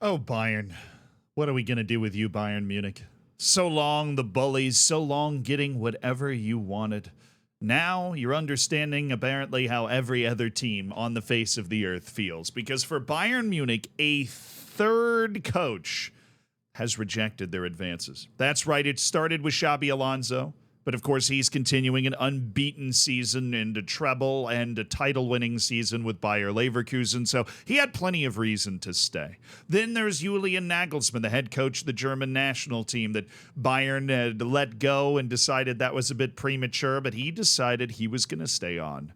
Oh, Bayern. What are we going to do with you, Bayern Munich? So long, the bullies, so long getting whatever you wanted. Now you're understanding apparently how every other team on the face of the earth feels. Because for Bayern Munich, a third coach has rejected their advances. That's right, it started with Xabi Alonso. But of course, he's continuing an unbeaten season and a treble and a title-winning season with Bayer Leverkusen, so he had plenty of reason to stay. Then there's Julian Nagelsmann, the head coach of the German national team that Bayern had let go and decided that was a bit premature, but he decided he was going to stay on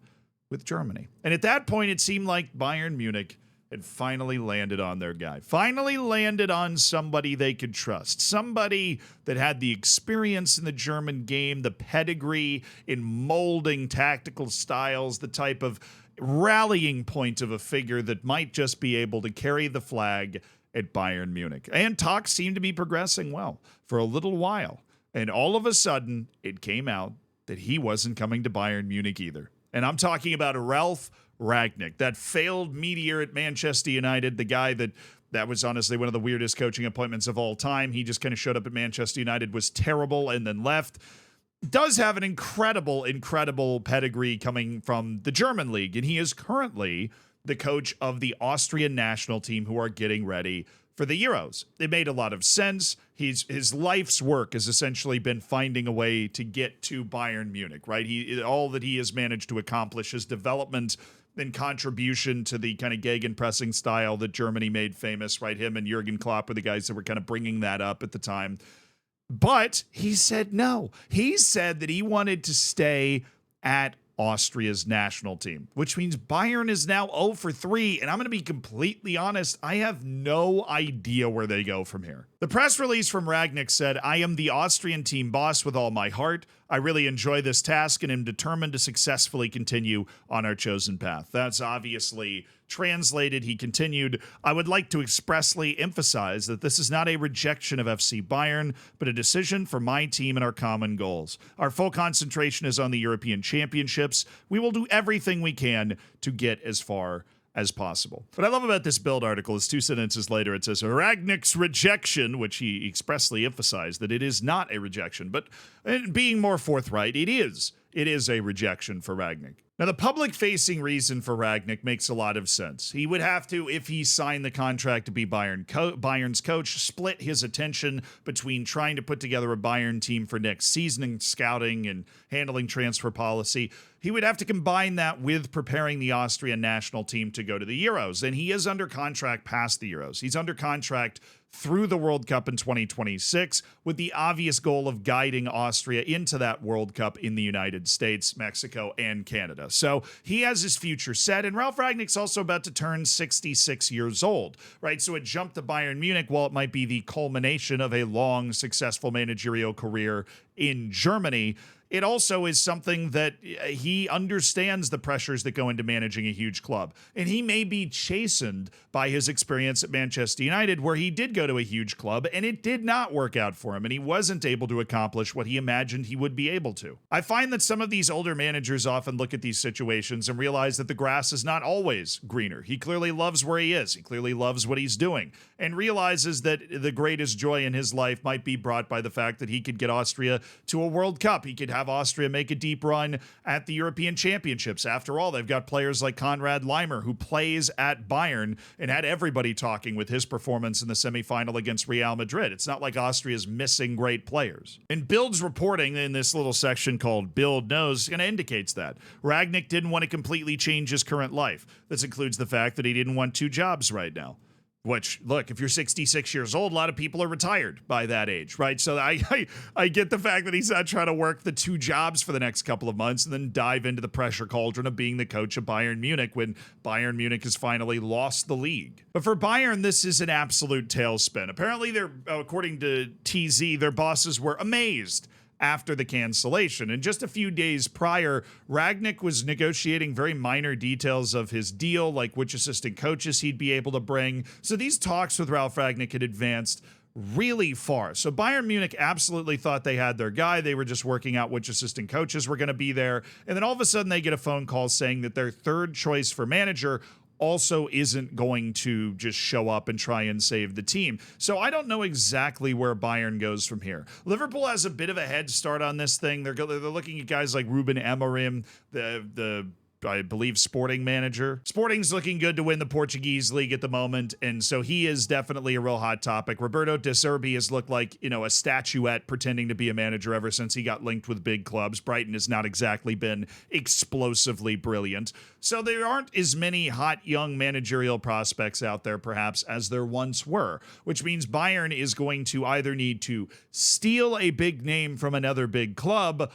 with Germany. And at that point, it seemed like Bayern Munich had finally landed on their guy, finally landed on somebody they could trust, somebody that had the experience in the German game, the pedigree in molding tactical styles, the type of rallying point of a figure that might just be able to carry the flag at Bayern Munich. And talks seemed to be progressing well for a little while. And all of a sudden, it came out that he wasn't coming to Bayern Munich either. And I'm talking about Ralf Rangnick, that failed meteor at Manchester United, the guy that was honestly one of the weirdest coaching appointments of all time. He just kind of showed up at Manchester United, was terrible, and then left. Does have an incredible pedigree coming from the German league, and he is currently the coach of the Austrian national team who are getting ready for the Euros. It made a lot of sense. His life's work has essentially been finding a way to get to Bayern Munich, right? All that he has managed to accomplish, his development and contribution to the kind of gegenpressing style that Germany made famous, right? Him and Jurgen Klopp were the guys that were kind of bringing that up at the time. But he said no. He said that he wanted to stay at Austria's national team, which means Bayern is now 0 for 3. And I'm going to be completely honest, I have no idea where they go from here. The press release from Rangnick said, "I am the Austrian team boss with all my heart. I really enjoy this task and am determined to successfully continue on our chosen path." That's obviously translated. He continued, "I would like to expressly emphasize that this is not a rejection of FC Bayern, but a decision for my team and our common goals. Our full concentration is on the European Championships. We will do everything we can to get as far as possible." What I love about this Bild article is 2 sentences later, it says, "Rangnick's rejection," which he expressly emphasized that it is not a rejection, but being more forthright, it is a rejection for Rangnick. Now, the public-facing reason for Rangnick makes a lot of sense. He would have to, if he signed the contract to be Bayern's coach, split his attention between trying to put together a Bayern team for next season and scouting and handling transfer policy. He would have to combine that with preparing the Austrian national team to go to the Euros. And he is under contract past the Euros. He's under contract through the World Cup in 2026, with the obvious goal of guiding Austria into that World Cup in the United States, Mexico, and Canada. So he has his future set, and Ralf Rangnick's also about to turn 66 years old, right? So a jump to Bayern Munich, while it might be the culmination of a long, successful managerial career in Germany, it also is something that he understands the pressures that go into managing a huge club. And he may be chastened by his experience at Manchester United, where he did go to a huge club and it did not work out for him, and he wasn't able to accomplish what he imagined he would be able to. I find that some of these older managers often look at these situations and realize that the grass is not always greener. He clearly loves where he is. He clearly loves what he's doing, and realizes that the greatest joy in his life might be brought by the fact that he could get Austria to a World Cup. He could have Austria make a deep run at the European Championships. After all, they've got players like Konrad Leimer, who plays at Bayern and had everybody talking with his performance in the semifinal against Real Madrid. It's not like Austria's missing great players. And Bild's reporting in this little section called Bild Knows kind of indicates that Rangnick didn't want to completely change his current life. This includes the fact that he didn't want 2 jobs right now. Which, look, if you're 66 years old, a lot of people are retired by that age, right? So I get the fact that he's not trying to work the 2 jobs for the next couple of months and then dive into the pressure cauldron of being the coach of Bayern Munich when Bayern Munich has finally lost the league. But for Bayern, this is an absolute tailspin. Apparently, according to TZ, their bosses were amazed after the cancellation. And just a few days prior, Rangnick was negotiating very minor details of his deal, like which assistant coaches he'd be able to bring. So these talks with Ralf Rangnick had advanced really far. So Bayern Munich absolutely thought they had their guy. They were just working out which assistant coaches were going to be there. And then all of a sudden they get a phone call saying that their third choice for manager also isn't going to just show up and try and save the team. So I don't know exactly where Bayern goes from here. Liverpool has a bit of a head start on this thing. They're looking at guys like Ruben Amorim, the I believe Sporting manager. Sporting's looking good to win the Portuguese league at the moment, and so he is definitely a real hot topic. Roberto De Zerbi has looked like, a statuette pretending to be a manager ever since he got linked with big clubs. Brighton has not exactly been explosively brilliant. So there aren't as many hot young managerial prospects out there perhaps as there once were, which means Bayern is going to either need to steal a big name from another big club,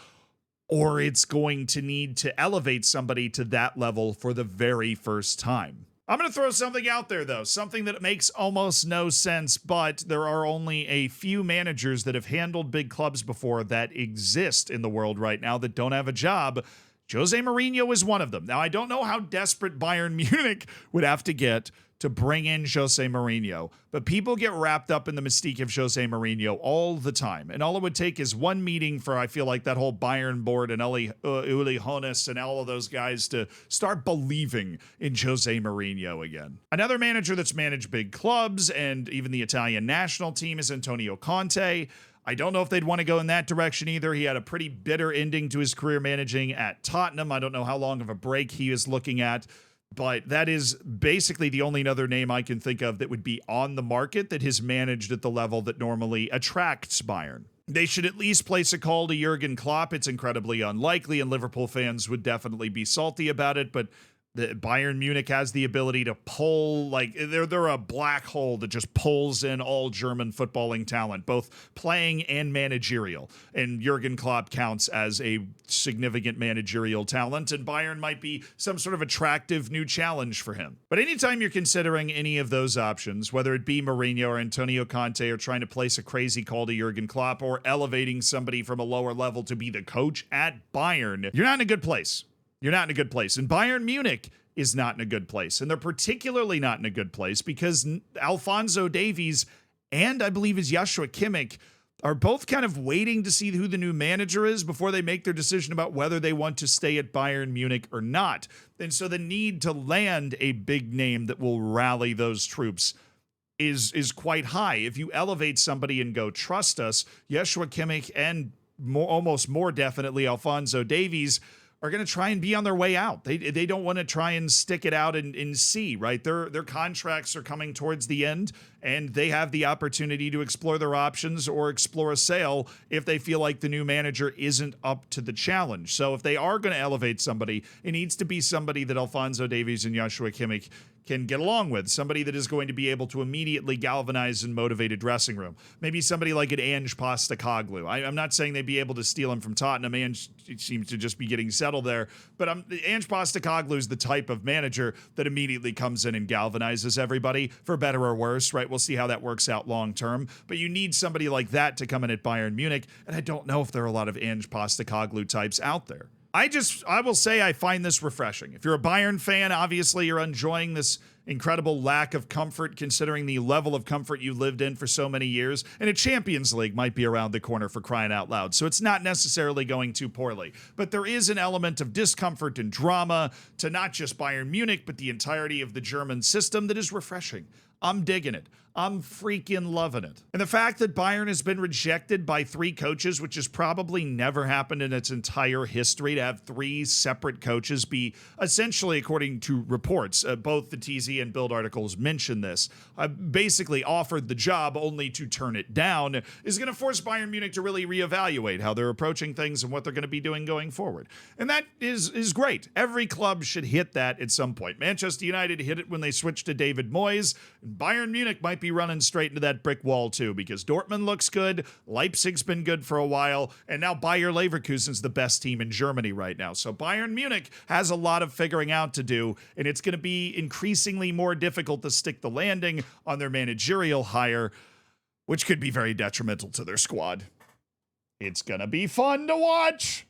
or it's going to need to elevate somebody to that level for the very first time. I'm going to throw something out there, though, something that makes almost no sense, but there are only a few managers that have handled big clubs before that exist in the world right now that don't have a job. Jose Mourinho is one of them. Now, I don't know how desperate Bayern Munich would have to get to bring in Jose Mourinho, but people get wrapped up in the mystique of Jose Mourinho all the time. And all it would take is one meeting for, I feel like, that whole Bayern board and Uli Hoeneß and all of those guys to start believing in Jose Mourinho again. Another manager that's managed big clubs and even the Italian national team is Antonio Conte. I don't know if they'd want to go in that direction either. He had a pretty bitter ending to his career managing at Tottenham. I don't know how long of a break he is looking at, but that is basically the only other name I can think of that would be on the market that has managed at the level that normally attracts Bayern. They should at least place a call to Jurgen Klopp. It's incredibly unlikely, and Liverpool fans would definitely be salty about it, but the Bayern Munich has the ability to pull, like, they're a black hole that just pulls in all German footballing talent, both playing and managerial. And Jurgen Klopp counts as a significant managerial talent, and Bayern might be some sort of attractive new challenge for him. But anytime you're considering any of those options, whether it be Mourinho or Antonio Conte, or trying to place a crazy call to Jurgen Klopp, or elevating somebody from a lower level to be the coach at Bayern, you're not in a good place. You're not in a good place. And Bayern Munich is not in a good place. And they're particularly not in a good place because Alphonso Davies and I believe is Joshua Kimmich are both kind of waiting to see who the new manager is before they make their decision about whether they want to stay at Bayern Munich or not. And so the need to land a big name that will rally those troops is quite high. If you elevate somebody and go, trust us, Joshua Kimmich and almost more definitely Alphonso Davies are going to try and be on their way out. They don't want to try and stick it out and see, right? Their contracts are coming towards the end, and they have the opportunity to explore their options or explore a sale if they feel like the new manager isn't up to the challenge. So if they are going to elevate somebody, it needs to be somebody that Alphonso Davies and Joshua Kimmich can get along with, somebody that is going to be able to immediately galvanize and motivate a dressing room. Maybe somebody like an Ange Postecoglou. I'm not saying they'd be able to steal him from Tottenham. Ange seems to just be getting settled there. But Ange Postecoglou is the type of manager that immediately comes in and galvanizes everybody, for better or worse, right? We'll see how that works out long term. But you need somebody like that to come in at Bayern Munich, and I don't know if there are a lot of Ange Postecoglou types out there. I will say I find this refreshing. If you're a Bayern fan, obviously you're enjoying this incredible lack of comfort considering the level of comfort you lived in for so many years. And a Champions League might be around the corner, for crying out loud. So it's not necessarily going too poorly. But there is an element of discomfort and drama to not just Bayern Munich, but the entirety of the German system that is refreshing. I'm digging it. I'm freaking loving it. And the fact that Bayern has been rejected by 3 coaches, which has probably never happened in its entire history, to have 3 separate coaches be essentially, according to reports, both the TZ and Bild articles mention this, basically offered the job only to turn it down, is going to force Bayern Munich to really reevaluate how they're approaching things and what they're going to be doing going forward. And that is great. Every club should hit that at some point. Manchester United hit it when they switched to David Moyes. Bayern Munich might be running straight into that brick wall too, because Dortmund looks good, Leipzig's been good for a while, and now Bayer Leverkusen's the best team in Germany right now. So Bayern Munich has a lot of figuring out to do, and it's going to be increasingly more difficult to stick the landing on their managerial hire, which could be very detrimental to their squad. It's going to be fun to watch.